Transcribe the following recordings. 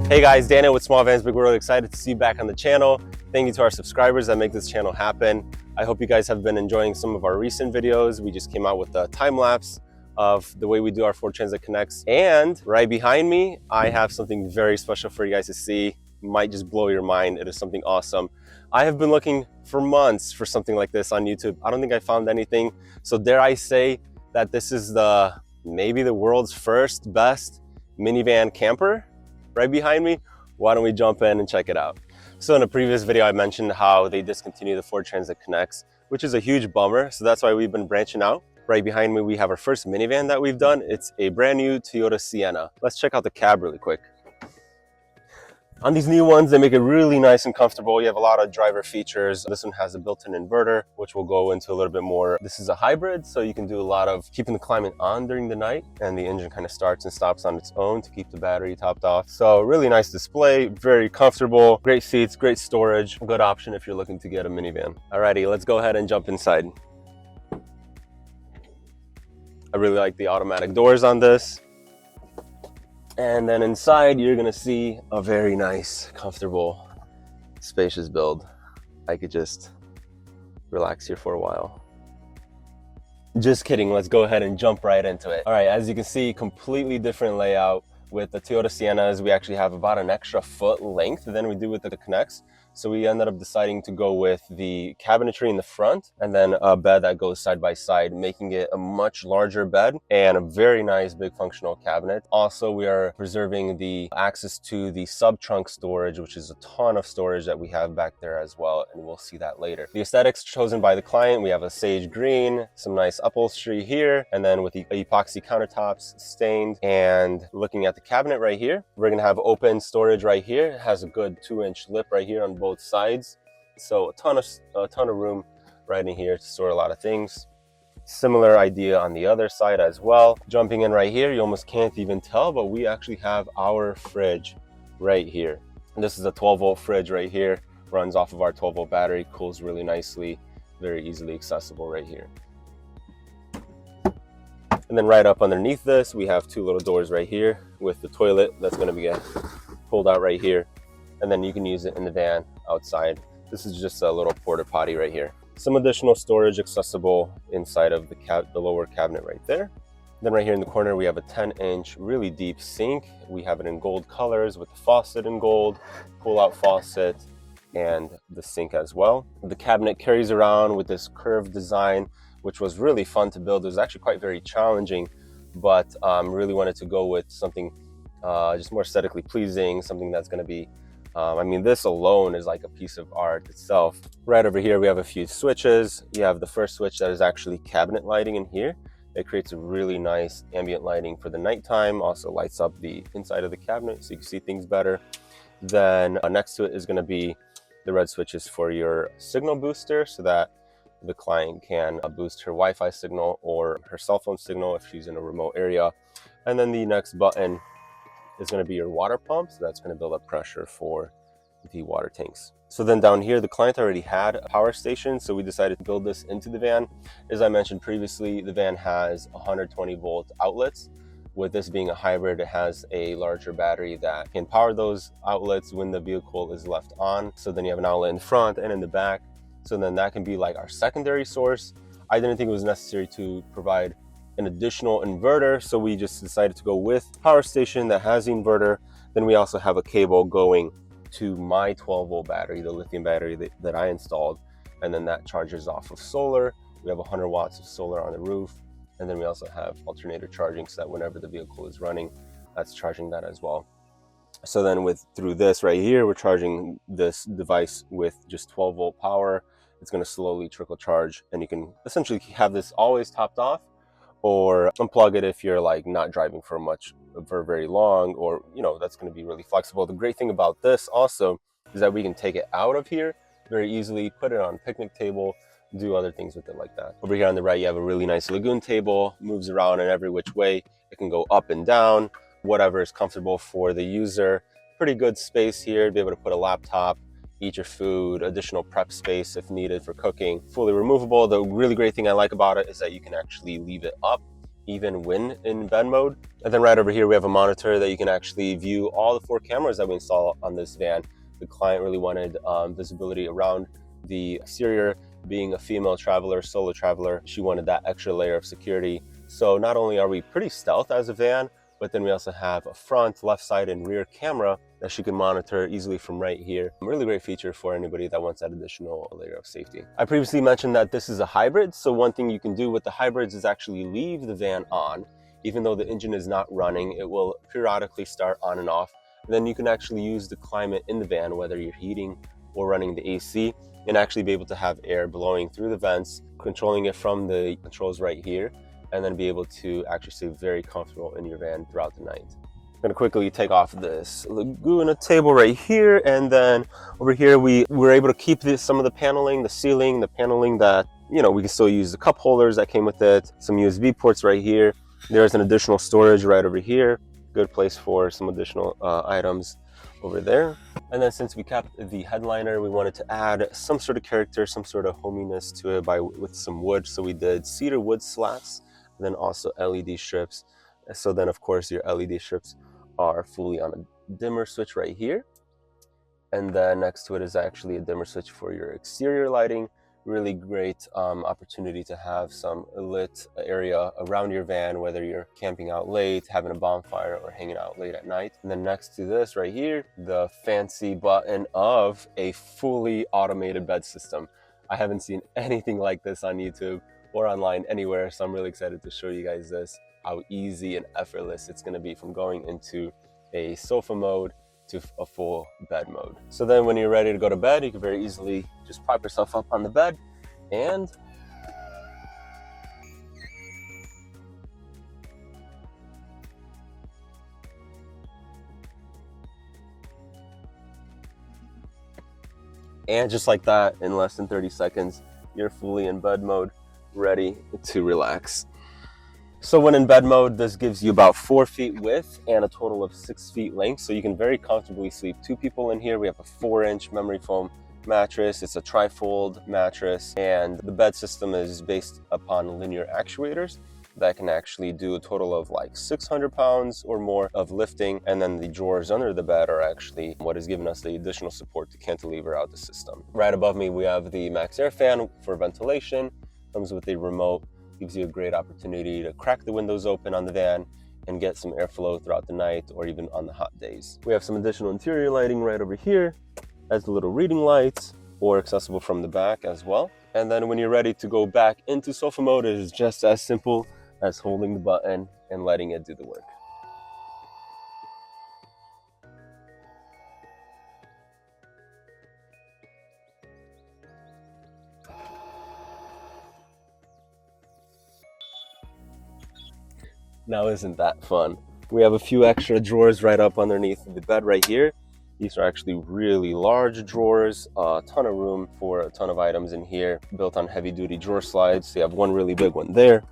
Hey guys, Daniel with SmallVansBigworld. Excited to see you back on the channel. Thank you to our subscribers that make this channel happen. I hope you guys have been enjoying some of our recent videos. We just came out with a time lapse of the way we do our Ford Transit Connects. And right behind me, I have something very special for you guys to see. Might just blow your mind. It is something awesome. I have been looking for months for something like this on YouTube. I don't think I found anything. So dare I say that this is maybe the world's first best minivan camper. Right behind me. Why don't we jump in and check it out? So in a previous video, I mentioned how they discontinued the Ford Transit Connects, which is a huge bummer. So that's why we've been branching out. Right behind me, we have our first minivan that we've done. It's a brand new Toyota Sienna. Let's check out the cab really quick. On these new ones, they make it really nice and comfortable. You have a lot of driver features. This one has a built-in inverter, which we'll go into a little bit more. This is a hybrid, so you can do a lot of keeping the climate on during the night, and the engine kind of starts and stops on its own to keep the battery topped off. So really nice display, very comfortable, great seats, great storage, good option if you're looking to get a minivan. Alrighty, let's go ahead and jump inside. I really like the automatic doors on this. And then inside, you're gonna see a very nice, comfortable, spacious build. I could just relax here for a while. Just kidding, let's go ahead and jump right into it. All right, as you can see, completely different layout. With the Toyota Siennas, we actually have about an extra foot length than we do with the Connects. So we ended up deciding to go with the cabinetry in the front and then a bed that goes side by side, making it a much larger bed and a very nice big functional cabinet. Also, we are preserving the access to the sub-trunk storage, which is a ton of storage that we have back there as well, and we'll see that later. The aesthetics chosen by the client, we have a sage green, some nice upholstery here, and then with the epoxy countertops stained. And looking at the cabinet right here, we're gonna have open storage right here. It has a good 2-inch lip right here on both sides, so a ton of room right in here to store a lot of things. Similar idea on the other side as well. Jumping in right here, you almost can't even tell, but we actually have our fridge right here. And this is a 12-volt fridge right here, runs off of our 12-volt battery, cools really nicely, very easily accessible right here. And then right up underneath this, we have 2 little doors right here with the toilet that's going to be pulled out right here. And then you can use it in the van outside. This is just a little porta potty right here. Some additional storage accessible inside of the lower cabinet right there. Then right here in the corner, we have a 10-inch really deep sink. We have it in gold colors with the faucet in gold, pull-out faucet, and the sink as well. The cabinet carries around with this curved design, which was really fun to build. It was actually quite very challenging, but really wanted to go with something just more aesthetically pleasing, something that's going to be I mean, this alone is like a piece of art itself. Right over here, we have a few switches. You have the first switch that is actually cabinet lighting in here. It creates a really nice ambient lighting for the nighttime. Also lights up the inside of the cabinet so you can see things better. Then next to it is going to be the red switches for your signal booster so that the client can boost her Wi-Fi signal or her cell phone signal if she's in a remote area. And then the next button is going to be your water pump, so that's going to build up pressure for the water tanks. So then down here, the client already had a power station, so we decided to build this into the van. As I mentioned previously, the van has 120-volt outlets. With this being a hybrid, it has a larger battery that can power those outlets when the vehicle is left on. So then you have an outlet in front and in the back. So then that can be like our secondary source. I didn't think it was necessary to provide an additional inverter, so we just decided to go with power station that has the inverter. Then we also have a cable going to my 12-volt battery, the lithium battery that I installed, and then that charges off of solar. We have 100 watts of solar on the roof, and then we also have alternator charging so that whenever the vehicle is running, that's charging that as well. So then through this right here, we're charging this device with just 12-volt power. It's going to slowly trickle charge, and you can essentially have this always topped off, or unplug it if you're like not driving for very long, or that's going to be really flexible. The great thing about this also is that we can take it out of here very easily, put it on a picnic table, do other things with it like that. Over here on the right, you have a really nice lagoon table, moves around in every which way. It can go up and down, whatever is comfortable for the user. Pretty good space here to be able to put a laptop, eat your food, additional prep space if needed for cooking. Fully removable. The really great thing I like about it is that you can actually leave it up even win in bed mode. And then right over here, we have a monitor that you can actually view all the 4 cameras that we install on this van. The client really wanted visibility around the exterior. Being a female traveler, solo traveler, she wanted that extra layer of security. So not only are we pretty stealth as a van, but then we also have a front, left side, and rear camera that she can monitor easily from right here. A really great feature for anybody that wants that additional layer of safety. I previously mentioned that this is a hybrid. So one thing you can do with the hybrids is actually leave the van on. Even though the engine is not running, it will periodically start on and off. And then you can actually use the climate in the van, whether you're heating or running the AC, and actually be able to have air blowing through the vents, controlling it from the controls right here, and then be able to actually stay very comfortable in your van throughout the night. I'm gonna quickly take off this Laguna table right here, and then over here we were able to keep some of the paneling, the ceiling, the paneling that, you know, we can still use the cup holders that came with it, some USB ports right here. There's an additional storage right over here. Good place for some additional items over there. And then since we kept the headliner, we wanted to add some sort of character, some sort of hominess to it with some wood. So we did cedar wood slats, and then also LED strips. So then of course your LED strips are fully on a dimmer switch right here. And then next to it is actually a dimmer switch for your exterior lighting. Really great opportunity to have some lit area around your van, whether you're camping out late, having a bonfire, or hanging out late at night. And then next to this right here, the fancy button of a fully automated bed system. I haven't seen anything like this on YouTube or online anywhere, so I'm really excited to show you guys this, how easy and effortless it's going to be from going into a sofa mode to a full bed mode. So then when you're ready to go to bed, you can very easily just prop yourself up on the bed and just like that, in less than 30 seconds, you're fully in bed mode, ready to relax. So when in bed mode, this gives you about 4 feet width and a total of 6 feet length. So you can very comfortably sleep 2 people in here. We have a 4-inch memory foam mattress. It's a tri-fold mattress, and the bed system is based upon linear actuators that can actually do a total of like 600 pounds or more of lifting. And then the drawers under the bed are actually what is giving us the additional support to cantilever out the system. Right above me, we have the max air fan for ventilation. Comes with a remote. Gives you a great opportunity to crack the windows open on the van and get some airflow throughout the night or even on the hot days. We have some additional interior lighting right over here as the little reading lights, or accessible from the back as well. And then when you're ready to go back into sofa mode, it is just as simple as holding the button and letting it do the work. Now isn't that fun? We have a few extra drawers right up underneath the bed right here. These are actually really large drawers, a ton of room for a ton of items in here, built on heavy duty drawer slides. So you have one really big one there,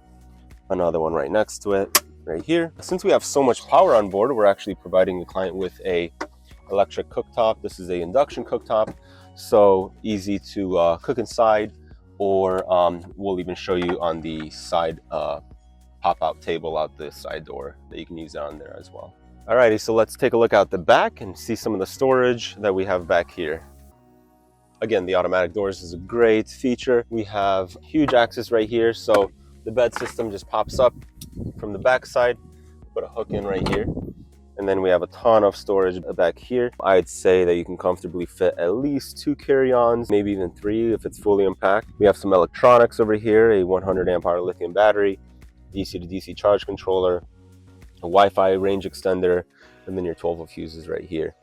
another one right next to it, right here. Since we have so much power on board, we're actually providing the client with a electric cooktop. This is a induction cooktop, so easy to cook inside, or we'll even show you on the side pop-out table out the side door that you can use on there as well. Alrighty, so let's take a look out the back and see some of the storage that we have back here. Again, the automatic doors is a great feature. We have huge access right here, so the bed system just pops up from the back side. Put a hook in right here, and then we have a ton of storage back here. I'd say that you can comfortably fit at least 2 carry-ons, maybe even 3 if it's fully unpacked. We have some electronics over here, a 100 amp hour lithium battery, DC to DC charge controller, a Wi-Fi range extender, and then your 12-volt fuses right here.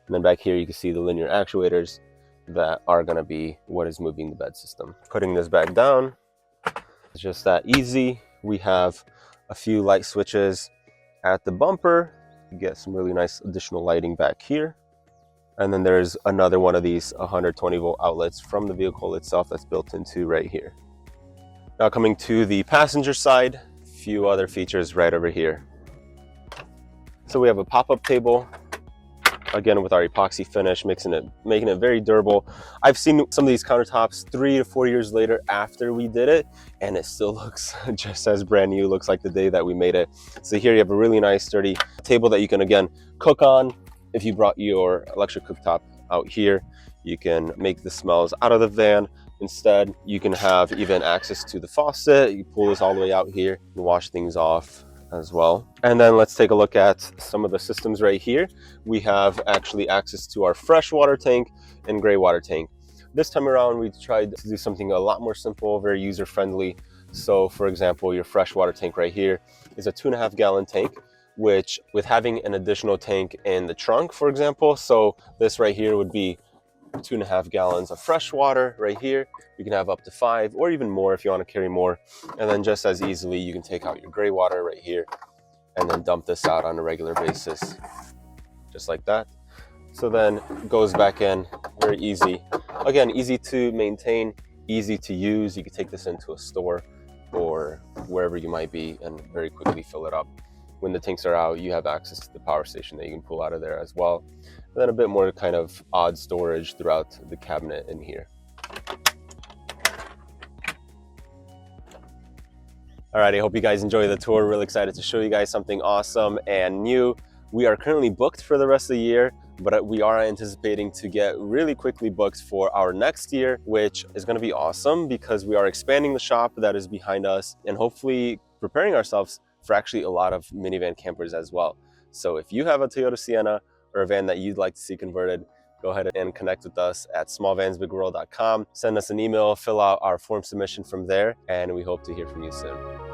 And then back here you can see the linear actuators that are going to be what is moving the bed system. Putting this back down, it's just that easy. We have a few light switches at the bumper. You get some really nice additional lighting back here. And then there's another one of these 120-volt outlets from the vehicle itself that's built into right here. Now coming to the passenger side, a few other features right over here. So we have a pop-up table again with our epoxy finish, making it very durable. I've seen some of these countertops 3 to 4 years later after we did it, and it still looks just as brand new. Looks like the day that we made it. So here you have a really nice sturdy table that you can again cook on. If you brought your electric cooktop out here, you can make the smells out of the van. Instead, you can have even access to the faucet. You pull this all the way out here and wash things off as well. And then let's take a look at some of the systems right here. We have actually access to our freshwater tank and gray water tank. This time around, we tried to do something a lot more simple, very user-friendly. So for example, your freshwater tank right here is a 2.5 gallon tank, which with having an additional tank in the trunk, for example, so this right here would be 2.5 gallons of fresh water right here. You can have up to 5 or even more if you want to carry more. And then just as easily, you can take out your gray water right here and then dump this out on a regular basis, just like that. So then it goes back in, very easy. Again, easy to maintain, easy to use. You can take this into a store or wherever you might be and very quickly fill it up. When the tanks are out, you have access to the power station that you can pull out of there as well. And then a bit more kind of odd storage throughout the cabinet in here. All right, I hope you guys enjoy the tour. Really excited to show you guys something awesome and new. We are currently booked for the rest of the year, but we are anticipating to get really quickly booked for our next year, which is going to be awesome because we are expanding the shop that is behind us and hopefully preparing ourselves for actually a lot of minivan campers as well. So if you have a Toyota Sienna or a van that you'd like to see converted, go ahead and connect with us at smallvansbigworld.com. Send us an email, fill out our form submission from there, and we hope to hear from you soon.